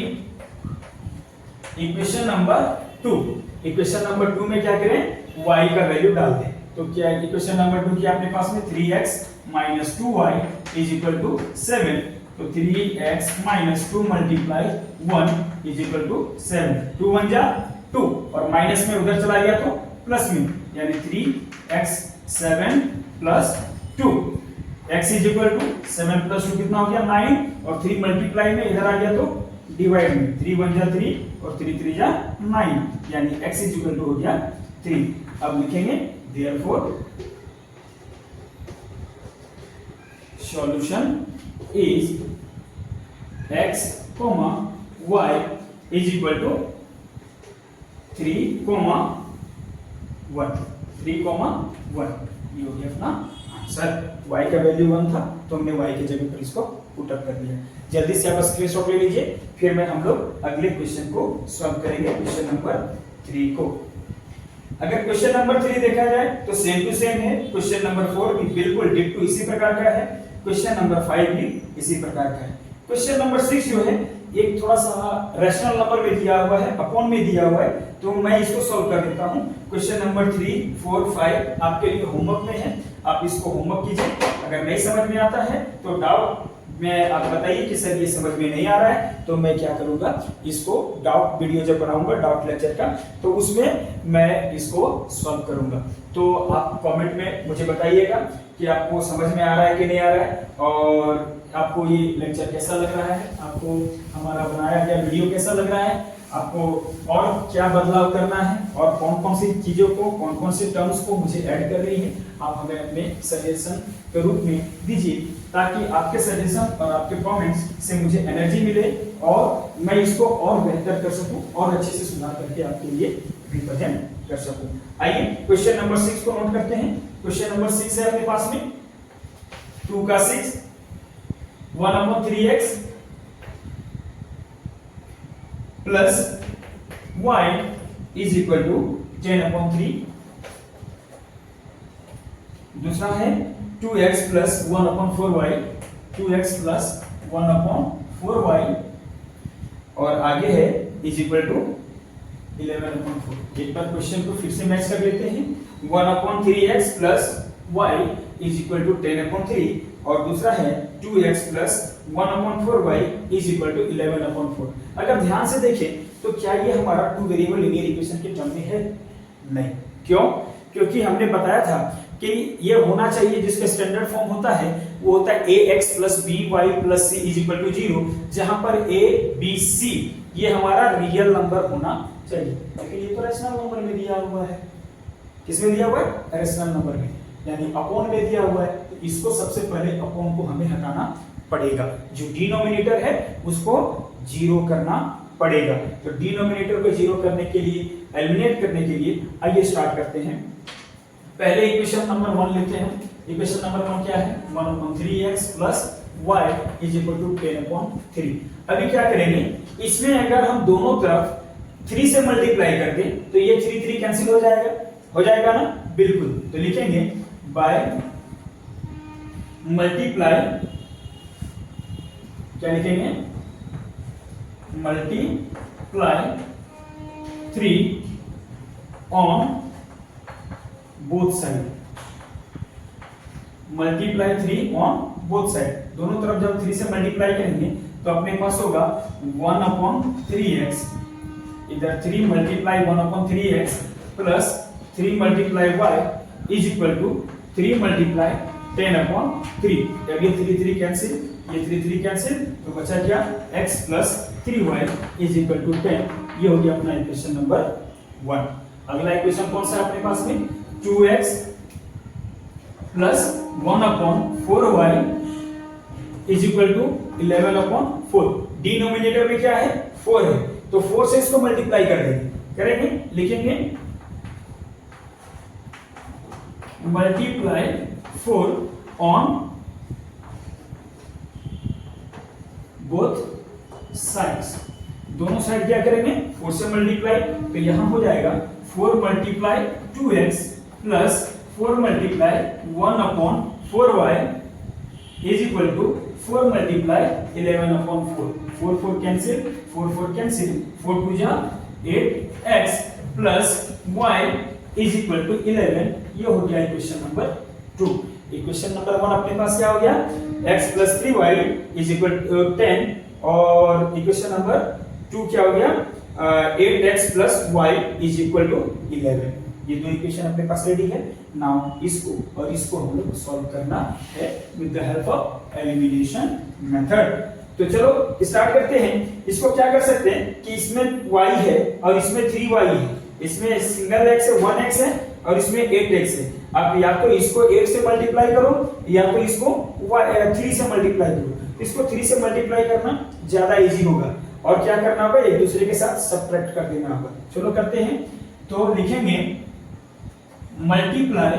equation number 2। Equation number 2 में क्या करें y का वैल्यू डाल दें। तो क्या है इक्वेशन नंबर 2 क्या अपने पास में 3x minus 2y is equal to 7। तो 3x minus 2 multiply 1 is equal to 7। 2 1 जा 2 और माइनस में उधर चला गया तो प्लस में, यानी 3x 7 plus 2। x is equal to 7 plus 2 कितना हो गया 9 और 3 मल्टीप्लाई में इधर आ गया तो डिवाइड में, 3 1 जा 3 और 3 3 जा 9 यानी x इज इक्वल टू हो गया 3। अब लिखेंगे therefore solution is x, y is equal to 3, 1 3, 1 ये हो गया अपना आंसर। y का वैल्यू 1 था तो हमने y की जगह पर इसको पुट अप कर दिया। जल्दी से आप स्क्रीनशॉट ले लीजिए, फिर मैं हम लोग अगले क्वेश्चन को सॉल्व करेंगे, क्वेश्चन नंबर 3 को। अगर क्वेश्चन नंबर 3 देखा जाए तो सेम टू सेम है, क्वेश्चन नंबर 4 भी बिल्कुल डिट्टो इसी प्रकार का है, क्वेश्चन नंबर 5 भी इसी प्रकार का है। क्वेश्चन नंबर 6 जो है एक थोड़ा सा रैशनल नंबर में दिया हुआ है, अपॉन में दिया हुआ है, तो मैं इसको सॉल्व कर देता हूं। क्वेश्चन नंबर 3 4 5 आपके लिए होमवर्क में है, आप इसको होमवर्क कीजिए। अगर नहीं समझ में आता है तो डाउट मैं आप बताइए कि सर ये समझ में नहीं आ रहा है, तो मैं क्या करूंगा इसको डाउट वीडियो जब बनाऊंगा डाउट लेक्चर का तो उसमें मैं इसको सॉल्व करूंगा। तो आप कमेंट में मुझे बताइएगा कि आपको समझ में आ रहा है कि नहीं आ रहा है, और आपको ये लेक्चर कैसा लग रहा है, आपको हमारा बनाया गया वीडियो कैसा लग रहा है, आपको और क्या बदलाव करना है और कौन कौन सी चीजों को कौन कौन से टर्म्स को मुझे ऐड कर रही है, आप हमें अपने सजेशन के रूप में दीजिए, ताकि आपके सजेशन और आपके कमेंट्स से मुझे एनर्जी मिले और मैं इसको और बेहतर कर सकूं और अच्छे से सुधार करके आपके लिए रिप्रेजेंट कर सकूं। आइए क्वेश्चन नंबर 6 को नोट करते हैं। क्वेश्चन नंबर 6 है अपने पास में 2 का 6 1/3x plus y is equal to 10/3। दूसरा है 2x plus 1/4y, 2x plus 1/4y और आगे है इज इक्वल टू 11/4। एक बार क्वेश्चन को फिर से मैच कर लेते हैं। 1/3x plus y is equal to 10/3 और दूसरा है 2x plus 1/4y is equal to 11/4। अगर ध्यान से देखें तो क्या ये हमारा 2 वेरिएबल लीनियर इक्वेशन के टर्म में है? नहीं। क्यों? क्योंकि हमने बताया था कि ये होना चाहिए जिसका स्टैंडर्ड फॉर्म होता है वो होता है ax plus by plus c is equal to 0, जहां पर a b c ये हमारा रियल नंबर होना चाहिए। लेकिन ये तो रैशनल नंबर में दिया हुआ है। किसमें दिया हुआ है? रैशनल नंबर में, यानी अपॉन में दिया हुआ है। तो इसको सबसे पहले अपॉन को हमें हटाना पड़ेगा, जो डिनोमिनेटर है उसको जीरो करना पड़ेगा। तो डिनोमिनेटर को जीरो करने के लिए, एलिमिनेट करने के लिए आइए स्टार्ट करते हैं। पहले इक्वेशन नंबर 1 लेते हैं। इक्वेशन नंबर 1 क्या है? 1/3x plus y is equal to 10/3। अभी क्या करेंगे, इसमें अगर हम दोनों तरफ 3 से मल्टीप्लाई कर दें तो ये 3 3 कैंसिल हो जाएगा ना? बिल्कुल। तो लिखेंगे बाय मल्टीप्लाई, क्या लिखेंगे, multiply 3 on both side, multiply 3 on both side, दोनों तरफ जब 3 से मल्टीप्लाई करेंगे तो अपने पास होगा 1/3x, इधर 3 multiply 1/3x plus 3 multiply y is equal to 3 multiply 10/3। अब ये 3 कैंसिल, ये 3 कैंसिल, तो बचा क्या, x plus 3y is equal to 10। ये हो गया अपना इक्वेशन नंबर 1। अगला इक्वेशन कौन सा है अपने पास में, 2x plus 1/4y is equal to 11/4। Denominator में क्या है, 4 है, तो 4 से इसको मल्टीप्लाई कर देंगे, करेंगे, लिखेंगे मल्टीप्लाई 4 ऑन बोथ साइड्स, दोनों साइड क्या करेंगे, 4 से मल्टीप्लाई, तो यहां हो जाएगा 4 multiply 2x plus 4 multiply 1/4y is equal to 4 multiply 11/4। 4 cancel, 4 cancel, 4 2 जा 8x plus y is equal to 11। ये हो गया इक्वेशन नंबर 2। इक्वेशन नंबर 1 अपने पास क्या हो गया, x plus 3y is equal to 10, और इक्वेशन नंबर 2 क्या हो गया, 8x plus y is equal to 11। ये दो इक्वेशन अपने पास रेडी है। नाउ इसको और इसको हम लोग सॉल्व करना है with the help of elimination method. तो चलो स्टार्ट करते हैं। इसको क्या कर सकते हैं कि इसमें y है और इसमें 3y है, इसमें सिंगल x है, 1x है, और इसमें 8x है। आप या तो इसको 8 से मल्टीप्लाई करो या तो इसको 3 से मल्टीप्लाई करो। इसको 3 से mल्टीप्लाई करना ज्यादा इजी होगा, और क्या करना होगा, एक दूसरे के साथ सब्ट्रैक्ट कर देना होगा। चलो करते हैं। तो लिखेंगे multiply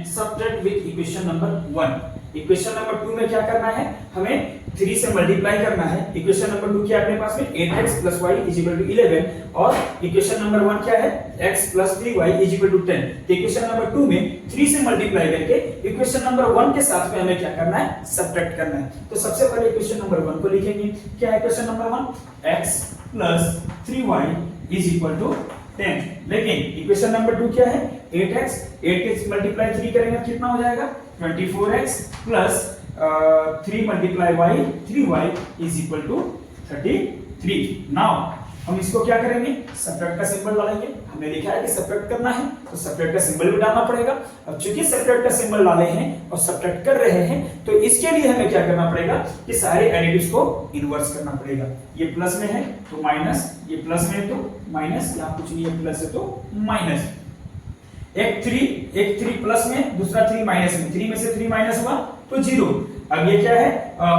subtract with equation number 1। Equation number 2 में क्या करना है, हमें 3 से मल्टीप्लाई करना है। इक्वेशन नंबर 2 क्या है अपने पास में, 8x plus y is equal to 11, और इक्वेशन नंबर 1 क्या है, x plus 3y is equal to 10। तो इक्वेशन नंबर 2 में 3 से मल्टीप्लाई करके इक्वेशन नंबर 1 के साथ में हमें क्या करना है, सब्ट्रैक्ट करना है। तो सबसे पहले इक्वेशन नंबर 1 को लिखेंगे। क्या है equation number 1, x plus 3y is equal to 10। लेकिन इक्वेशन नंबर 2 क्या है, 8x मल्टीप्लाई 3 करेंगे कितना हो जाएगा, 24x plus 3 multiply y 3y is equal to 33। Now हम इसको क्या करेंगे, सब्ट्रैक्ट का सिंबल डालेंगे। हमने लिखा है कि सब्ट्रैक्ट करना है तो सब्ट्रैक्ट का सिंबल भी डालना पड़ेगा। अब चूंकि सब्ट्रैक्ट का सिंबल डाले हैं और सब्ट्रैक्ट कर रहे हैं, तो इसके लिए हमें क्या करना पड़ेगा कि सारे एडिटिव्स को इन्वर्स करना पड़ेगा। ये प्लस में है तो माइनस, ये प्लस में है तो माइनस, यहाँ कुछ नहीं है प्लस है तो माइनस। एक 3 प्लस में, दूसरा 3 माइनस में, 3 में से 3 माइनस हुआ तो 0। अब ये क्या है,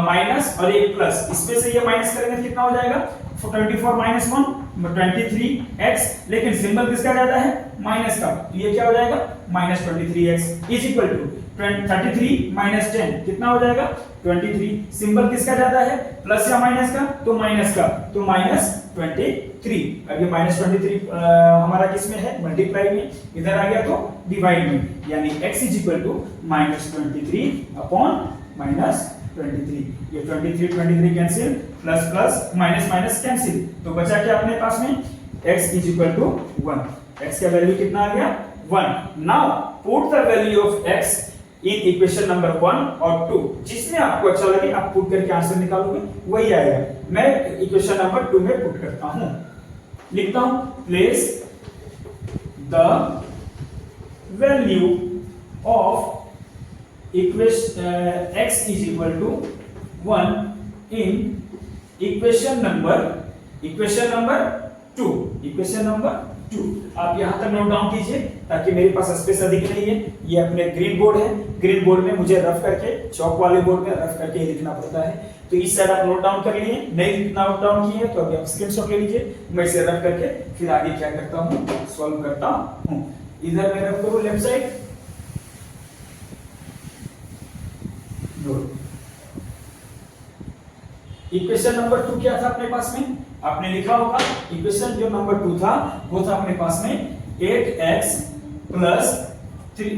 माइनस और एक प्लस, इसमें से ये माइनस करेंगे कितना हो जाएगा, 24 माइनस 1 23x, लेकिन सिंबल किसका जाता है, माइनस का, तो ये क्या हो जाएगा, minus 23x is equal to 33 minus 10 कितना हो जाएगा, 23। सिंबल किसका जाता है, प्लस या माइनस का, तो माइनस का, तो माइनस 23। अब ये माइनस 23 हमारा किस में है, मल्टीप्लाई में, इधर आ गया तो डिवाइड में, यानी x is equal to minus 23 upon minus 23। ये 23 cancel, plus plus minus minus cancel, तो बचा क्या अपने पास में, x is equal to 1। x का वैल्यू कितना आ गया, 1। Now put the value of x in equation number 1 और 2, जिसमें आपको अच्छा लगे आप पुट करके आंसर निकालोगे, वही आएगा। मैं इक्वेशन नंबर 2 में पुट करता हूं, लिखता हूं, place the value of equation x is equal to 1 in equation number 2। आप यहां तक नोट डाउन कीजिए ताकि मेरे पास स्पेस अधिक नहीं है। ये अपने ग्रीन बोर्ड है, ग्रीन बोर्ड में मुझे रफ करके, चौक वाले बोर्ड में रफ करके लिखना पड़ता है। तो इस साइड आप नोट डाउन कर लिए, नहीं नोट डाउन किए तो अभी आप स्क्रीनशॉट ले लीजिए। मैं इसे रफ करके फिर आगे क्या करता हूं, सॉल्व करता हूं। इधर मैं रफ करूं लेफ्ट साइड, इक्वेशन नंबर 2 क्या था अपने पास में, आपने लिखा होगा। इक्वेशन जो नंबर 2 था वो था अपने पास में 8x plus 3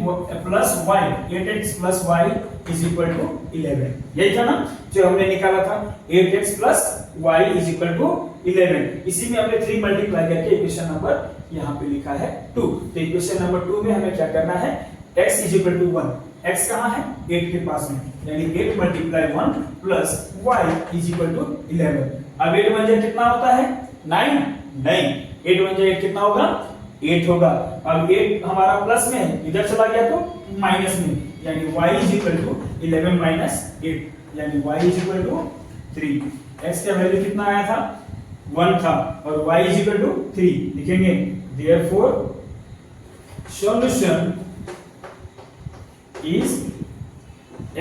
plus y, 8x plus y is equal to 11। यही था ना जो हमने निकाला था, 8x plus y is equal to 11। इसी में हमने 3 मल्टीप्लाई करके इक्वेशन नंबर यहाँ पे लिखा है 2। तो इक्वेशन नंबर 2 में हमें क्या करना है, x is equal to 1। x कहाँ है, 8 के पास में, यानी 8 multiply 1 plus y is equal to 11। अब 8 बन जाए कितना होता है, 9? नहीं, 8 बन जाए कितना होगा, 8 होगा। अब 8 हमारा प्लस में है, इधर चला गया तो माइनस में, यानी y is equal to 11 minus 8, यानी y is equal to 3। x का वैल्यू कितना आया था, 1 था, और y इज इक्वल टू 3 लिखेंगे। Therefore solution is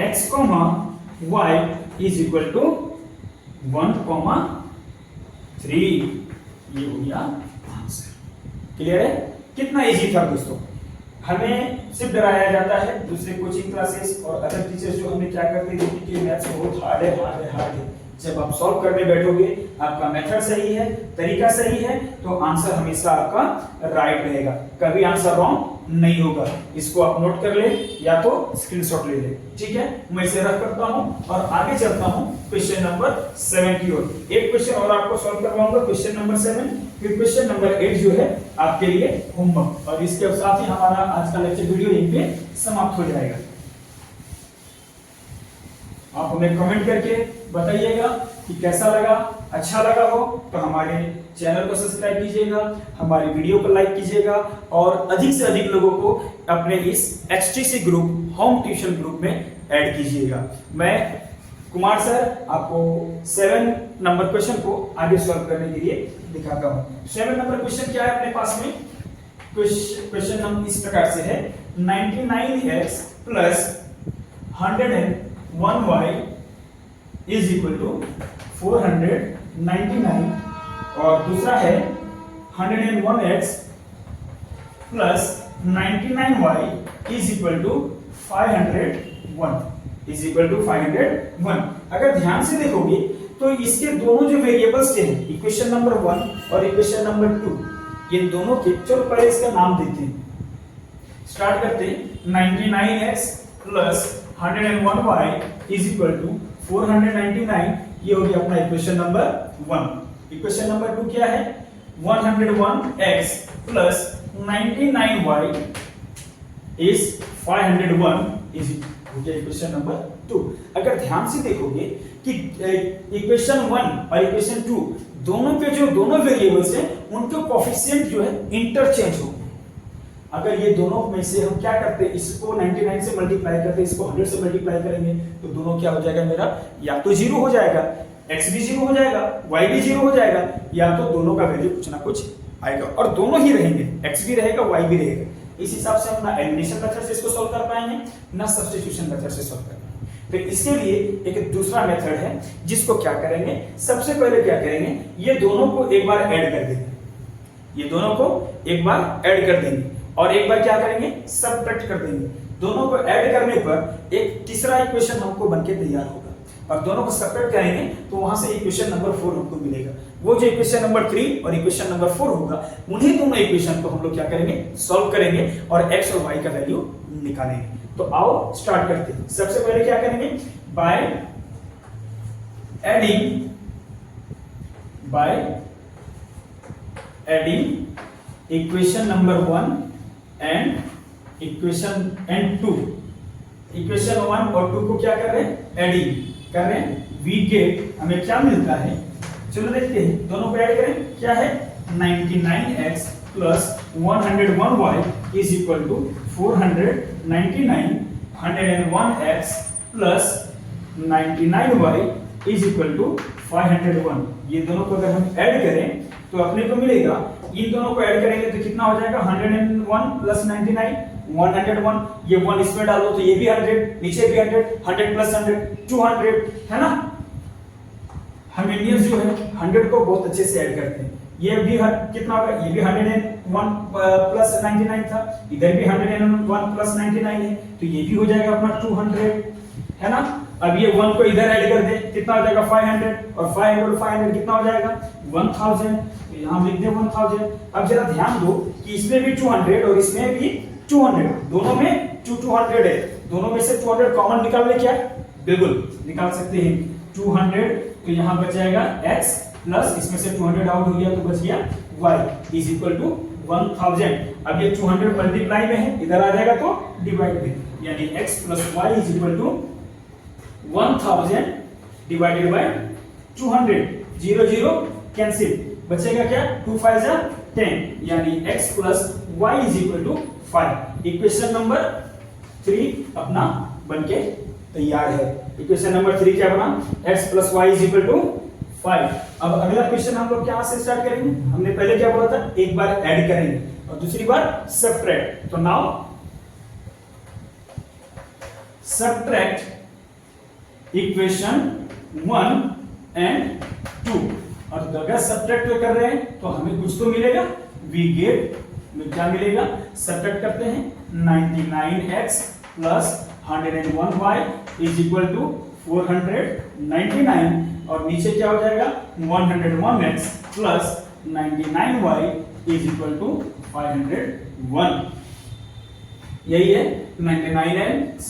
x, y is equal to 1, 3। ये हो गया आंसर। क्लियर है? कितना इजी था दोस्तों। हमें सिर्फ डराया जाता है दूसरे कोचिंग क्लासेस और अदर टीचर्स जो हमें क्या करते हैं कि मैथ्स बहुत हार्ड है। जब आप सॉल्व करने बैठोगे, आपका मेथड सही है, तरीका सही है, तो आंसर हमेशा आपका राइट रहेगा, कभी आंसर रॉन्ग नहीं होगा। इसको आप नोट कर ले या तो स्क्रीनशॉट ले ले, ठीक है। मैं इसे रख करता हूं और आगे चलता हूं क्वेश्चन नंबर 7 की ओर। एक क्वेश्चन और आपको सॉल्व करवाऊंगा, क्वेश्चन नंबर 7, फिर क्वेश्चन नंबर 8 जो है आपके लिए होमवर्क, और इसके साथ ही हमारा आज का लेक्चर वीडियो यहीं पे समाप्त हो जाएगा। आप हमें कमेंट करके बताइएगा कि कैसा लगा। अच्छा लगा हो तो हमारे चैनल को सब्सक्राइब कीजिएगा, हमारी वीडियो को लाइक कीजिएगा, और अधिक से अधिक लोगों को अपने इस HTC group home tuition group में ऐड कीजिएगा। मैं कुमार सर आपको 7 नंबर क्वेश्चन को आगे सॉल्व करने के लिए दिखाता हूँ। 7 नंबर क्वेश्चन क्या है अपने पास में, क्वेश्चन हम इस प्रकार से है, 99x plus 101y is equal to 499, और दूसरा है 101x plus 99y is equal to 501 is equal to 501। अगर ध्यान से देखोगे तो इसके दोनों जो वेरिएबल्स थे, इक्वेशन नंबर 1 और इक्वेशन नंबर 2, ये दोनों के, चलो पहले इसका नाम देते हैं, स्टार्ट करते हैं। 99x plus 101y is equal to 499, ये हो गया अपना इक्वेशन नंबर 1। इक्वेशन नंबर 2 क्या है, 101x plus 99y is 501 is हो गया इक्वेशन नंबर 2। अगर ध्यान से देखोगे कि इक्वेशन 1 और इक्वेशन 2 दोनों के जो दोनों वेरिएबल्स हैं उनके कोएफिशिएंट जो है इंटरचेंज हो। अगर ये दोनों में से हम क्या करते हैं, इसको 99 से मल्टीप्लाई करते हैं, इसको 100 से मल्टीप्लाई करेंगे, तो दोनों क्या हो जाएगा मेरा, या तो 0 हो जाएगा, x भी 0 हो जाएगा, y भी 0 हो जाएगा, या तो दोनों का वैल्यू कुछ ना कुछ आएगा, और दोनों ही रहेंगे, x भी रहेगा, y भी रहेगा। इस हिसाब से हम ना एलिमिनेशन मेथड से इसको सॉल्व कर पाएंगे, ना सब्स्टिट्यूशन मेथड से सॉल्व कर पाएंगे। फिर इसके लिए एक दूसरा मेथड है जिसको क्या करेंगे, सबसे पहले क्या करेंगे, ये दोनों को एक बार ऐड कर देंगे, ये दोनों को एक बार ऐड कर देंगे, और एक बार क्या करेंगे, सबट्रैक्ट कर देंगे। दोनों को ऐड करने पर एक तीसरा इक्वेशन हमको बनके तैयार होगा, और दोनों को सबट्रैक्ट करेंगे तो वहां से इक्वेशन नंबर 4 हमको मिलेगा। वो जो इक्वेशन नंबर 3 और इक्वेशन नंबर 4 होगा, उन्हीं दोनों इक्वेशन को हम लोग क्या करेंगे, सॉल्व करेंगे और x और y का वैल्यू निकालेंगे। तो आओ स्टार्ट करते हैं। सबसे पहले क्या करेंगे, bye adding equation number 1 and equation and 2, equation 1 और 2 को क्या कर रहे हैं, एडिंग कर रहे हैं। वी गेट, हमें क्या मिलता है, चलो देखते हैं, दोनों को ऐड करें, क्या है, 99x plus 101y is equal to 499, 101x plus 99y is equal to 501। ये दोनों को अगर हम ऐड करें तो अपने को मिलेगा, इन दोनों को ऐड करेंगे तो कितना हो जाएगा, 101 प्लस 99 101, ये 1 इसमें डालो तो ये भी 100, नीचे भी 100, 100 प्लस 100 200, है ना। हम इंडियंस जो है 100 को बहुत अच्छे से ऐड करते हैं। ये भी कितना होगा, ये भी 101 प्लस 99 था, इधर भी 101 प्लस 99 है, तो ये भी हो जाएगा अपना 200, है ना। अब ये 1 को इधर ऐड कर दे, कितना हो जाएगा 500, और 500 कितना हो जाएगा 1000, तो यहां लिख दे 1000। अब जरा ध्यान दो कि इसमें भी 200 और इसमें भी 200, दोनों में 200 है, दोनों में से 200 कॉमन निकाल ले क्या? बिल्कुल निकाल सकते हैं। 200 तो यहाँ बच जाएगा x प्लस इसमें से 200 आउट हो गया तो बच गया y इज इक्वल टू 1000। अब ये 200 मल्टीप्लाई में है, इधर आ जाएगा तो डिवाइड में, यानी x plus y is equal to 1000 divided by 200। 0 0 cancel, बचेगा क्या? 2 5 जा 10, यानी x plus y is equal to 5। Equation number 3 अपना बनके तैयार है। इक्वेशन नंबर 3 क्या बना? x plus y is equal to 5। अब अगला क्वेश्चन हम लोग क्या से स्टार्ट करेंगे? हमने पहले क्या बोला था? एक बार ऐड करेंगे और दूसरी बार सब्ट्रैक्ट। तो नाउ सब्ट्रैक्ट इक्वेशन 1 एंड 2। और अगर सब्ट्रैक्ट कर रहे हैं तो हमें कुछ तो मिलेगा, वी गेट में क्या मिलेगा? सब्ट्रैक्ट करते हैं 99x plus 101y is equal to 499, और नीचे क्या हो जाएगा? 101x plus 99y is equal to 501। यही है 99x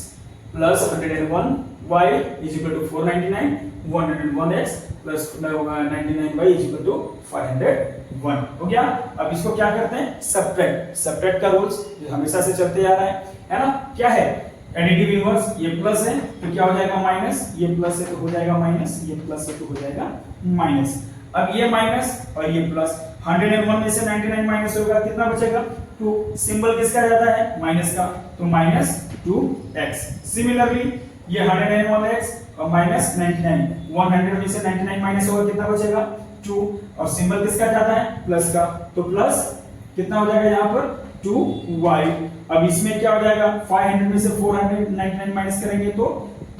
plus 101y is equal to 499, 101x plus 99y is equal to 501। हो गया। अब इसको क्या करते हैं? सब्ट्रैक्ट। सब्ट्रैक्ट का रूल्स हमेशा से चलते आ रहा है ना? क्या है? Additive inverse. ये प्लस है तो क्या हो जाएगा? माइनस। ये प्लस है तो हो जाएगा माइनस, ये प्लस है तो हो जाएगा माइनस। अब ये माइनस और ये प्लस, 101 में से 99 माइनस होगा, कितना बचेगा? 2। सिंबल किसका जाता है? माइनस का, तो माइनस 2x। सिमिलरली ये 101x और माइनस 99, 100 में से 99 माइनस होगा, कितना बचेगा? 2। और सिंबल किसका जाता है? प्लस का, तो प्लस कितना हो जाएगा यहाँ पर? 2y। अब इसमें क्या हो जाएगा? 500 में से 499 माइनस करेंगे तो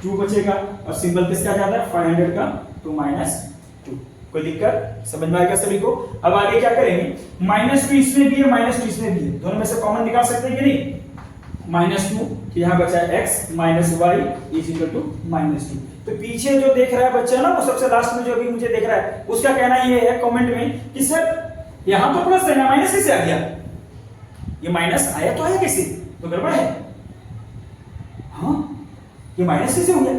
2 बचेगा, और सिंबल किसका जाता है? 500 का, तो माइनस 2। कोई दिक्कत? समझ में आएगा सभी को? अब आगे क्या करेंगे? -2 इसमें भी है, -2 इसमें भी है, दोनों में से कॉमन निकाल सकते हैं कि नहीं? -2 यहाँ बचा है x minus y is equal to -2। तो पीछे जो देख रहा है बच्चा ना, वो सबसे लास्ट में जो अभी मुझे देख रहा है, उसका कहना ये है कमेंट में कि सर यहाँ तो प्लस है ना, माइनस कैसे आ गया? ये माइनस आया तो आया कैसे? तो गड़बड़ है। हाँ, ये माइनस कैसे हो गया?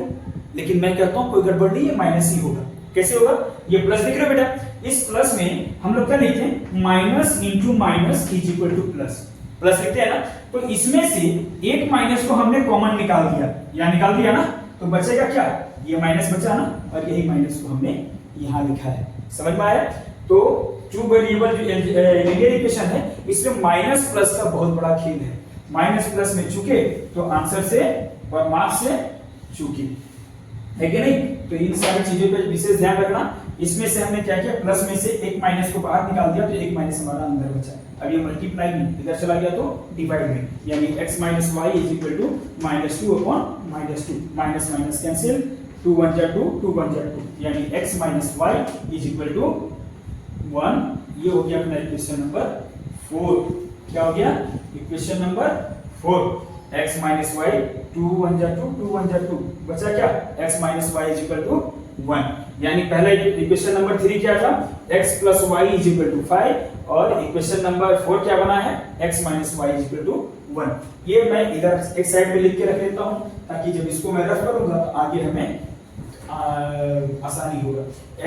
लेकिन मैं कहता हूं कोई गड़बड़ नहीं है, माइनस ही होगा। कैसे होगा? ये प्लस दिख रहा है बेटा, इस प्लस में हम लोग क्या लिखते हैं? Minus into minus is equal two plus. Plus लिखते हैं ना, तो इसमें से एक माइनस को हमने कॉमन निकाल दिया, या निकाल दिया ना, तो बचेगा क्या? ये माइनस बचा ना, और यही माइनस को हमने यहां लिखा है। समझ में आया? तो टू वेरिएबल जो लीनियर इक्वेशन है, इसमें माइनस प्लस का बहुत बड़ा खेल है। माइनस प्लस में चूके तो आंसर से और मार्क्स से चूके, है कि नहीं? तो इन सारी चीजों पे विशेष ध्यान रखना। इसमें से हमने क्या किया? प्लस में से एक माइनस को बाहर निकाल दिया, तो एक माइनस हमारा अंदर बचा। अब ये मल्टीप्लाई में इधर चला गया तो डिवाइड में, यानी x minus y is equal to -2 upon -2, minus minus cancel, 2 1 जा 2, 2 1 जा 2, यानी x minus y is equal to 1। ये हो गया अपना इक्वेशन नंबर 4। क्या हो गया? Equation number 4। x minus y, 2 1 जा 2, 2 1 जा 2, बचा क्या? x minus y is equal to 1। यानी पहला इक्वेशन नंबर 3 क्या था? x plus y is equal to 5, और इक्वेशन नंबर 4 क्या बना है? x minus y is equal to 1। ये मैं इधर एक साइड पे लिख के रख लेता हूं, ताकि जब इसको मैं रफ करूंगा तो आगे हमें आसानी होगा।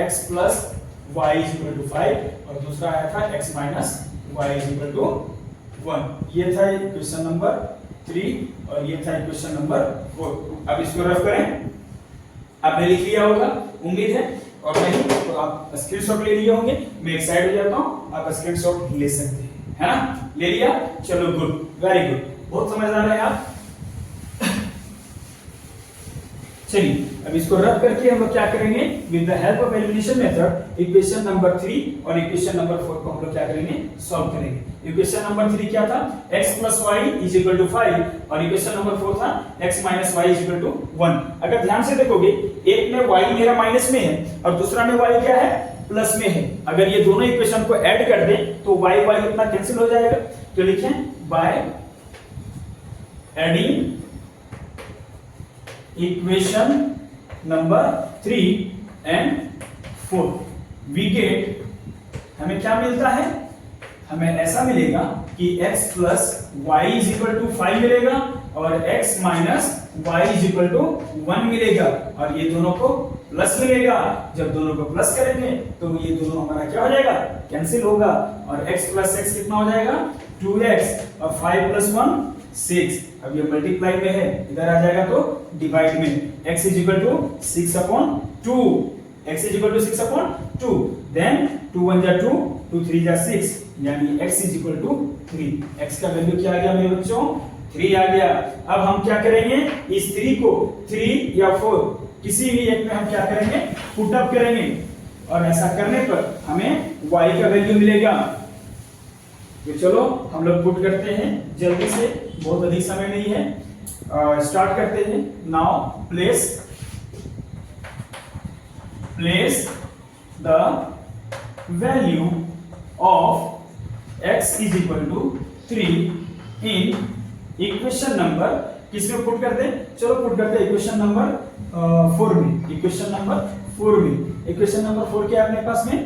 x plus y is equal to 5, और दूसरा आया था x minus y is equal to 1। ये था इक्वेशन नंबर 3, और ये था इक्वेशन नंबर 4। अब इसको रफ करें। आपने लिख लिया होगा, उम्मीद है, और नहीं तो आप स्क्रीनशॉट ले लिए होंगे। मैं एक साइड हो जाता हूं, आप स्क्रीनशॉट ले सकते हैं, है ना? ले लिया? चलो गुड, वेरी गुड, बहुत समझदार है आप। चलिए अब इसको रफ करके हम लोग क्या करेंगे? With the help of elimination method equation number 3 और इक्वेशन नंबर 4 को हम लोग क्या करेंगे? सॉल्व करेंगे। इक्वेशन नंबर 3 क्या था? x plus y is equal to 5, और इक्वेशन नंबर 4 था x minus y is equal to 1। अगर ध्यान से देखोगे, एक में y मेरा माइनस में है और दूसरा में y क्या है? प्लस में है। अगर ये दोनों इक्वेशन को ऐड कर दें तो y y अपना कैंसिल हो जाएगा। तो लिखें by adding equation number 3 and 4 we get, हमें क्या मिलता है? हमें ऐसा मिलेगा कि x plus y is equal to 5 मिलेगा और x minus y is equal to 1 मिलेगा और ये दोनों को प्लस मिलेगा। जब दोनों को प्लस करेंगे तो ये दोनों हमारा क्या हो जाएगा, कैंसिल होगा और x प्लस x कितना हो जाएगा 2x और 5 प्लस 1 6। अब ये मल्टीप्लाई में है, इधर आ जाएगा तो डिवाइड में। x is equal to 6 upon 2, x is equal to 6 upon 2, then 2 1 जा 2, 2 3 जा 6, यानी x is equal to 3। x का वैल्यू क्या आ गया मेरे बच्चों, 3 आ गया। अब हम क्या करेंगे, इस 3 को 3 या 4 किसी भी एक में हम क्या करेंगे, पुट अप करेंगे और ऐसा करने पर हमें y का वैल्यू मिलेगा। तो चलो हम लोग पुट करते हैं जल्दी से, बहुत अधिक समय नहीं है। स्टार्ट करते हैं। Now place the value of x is equal to 3 in equation number, किसमें पुट करते हैं, चलो पुट करते हैं इक्वेशन नंबर 4 में। इक्वेशन नंबर 4 में, इक्वेशन नंबर 4 क्या है अपने पास में,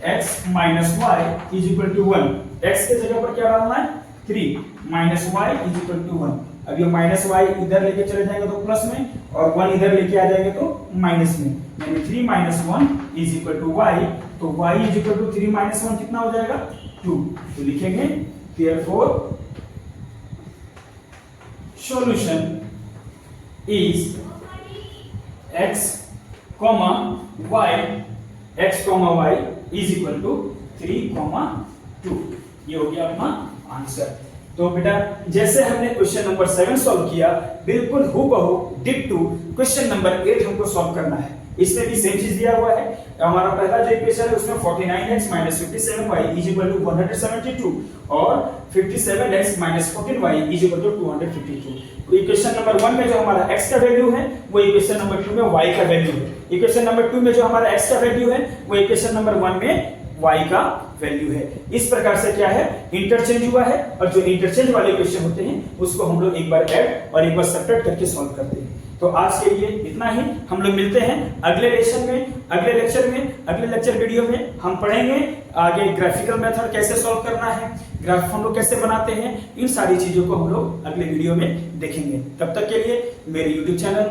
x minus y is equal to 1। x के जगह पर क्या डालना है 3 minus y is equal to 1। अब ये माइनस वाई इधर लेके चले जाएंगे तो प्लस में और 1 इधर लेके आ जाएंगे तो माइनस में, यानी 3 minus 1 is equal to y. तो y is equal to 3 minus 1 कितना हो जाएगा 2। तो लिखेंगे therefore solution is x, y is equal to 3, 2। ये हो गया अपना आंसर। तो बेटा जैसे हमने क्वेश्चन नंबर 7 सॉल्व किया, बिल्कुल हूबहू डिट्टो क्वेश्चन नंबर 8 हमको सॉल्व करना है। इसमें भी सेम चीज दिया हुआ है। हमारा पहला जो इक्वेशन है उसमें 49x 57y is equal to 172 और 57x 14y is equal to 252। तो इक्वेशन नंबर 1 में जो हमारा x का वैल्यू है वो इक्वेशन नंबर 2 में y का वैल्यू है। इक्वेशन नंबर 2 में जो हमारा x का वैल्यू है वो इक्वेशन नंबर 1 में y का वैल्यू है। इस प्रकार से क्या है, इंटरचेंज हुआ है और जो इंटरचेंज वाले क्वेश्चन होते हैं उसको हम लोग एक बार ऐड और एक बार सब्ट्रैक्ट करके सॉल्व करते हैं। तो आज के लिए इतना ही। हम लोग मिलते हैं अगले लेक्चर में, अगले लेक्चर वीडियो में हम पढ़ेंगे आगे ग्राफिकल मेथड कैसे सॉल्व करना है, ग्राफ हम लोग कैसे बनाते हैं, इन सारी चीजों को हम लोग अगले वीडियो में देखेंगे। तब तक के लिए मेरे YouTube channel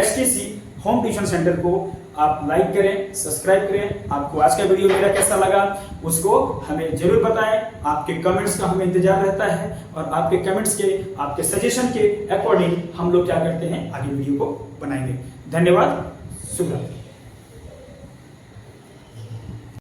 STC home tuition centre को आप लाइक करें, सब्सक्राइब करें। आपको आज का वीडियो मेरा कैसा लगा उसको हमें जरूर बताएं। आपके कमेंट्स का हमें इंतजार रहता है और आपके कमेंट्स के, आपके सजेशन के अकॉर्डिंग हम लोग क्या करते हैं, आगे वीडियो को बनाएंगे। धन्यवाद, शुभ रात्रि।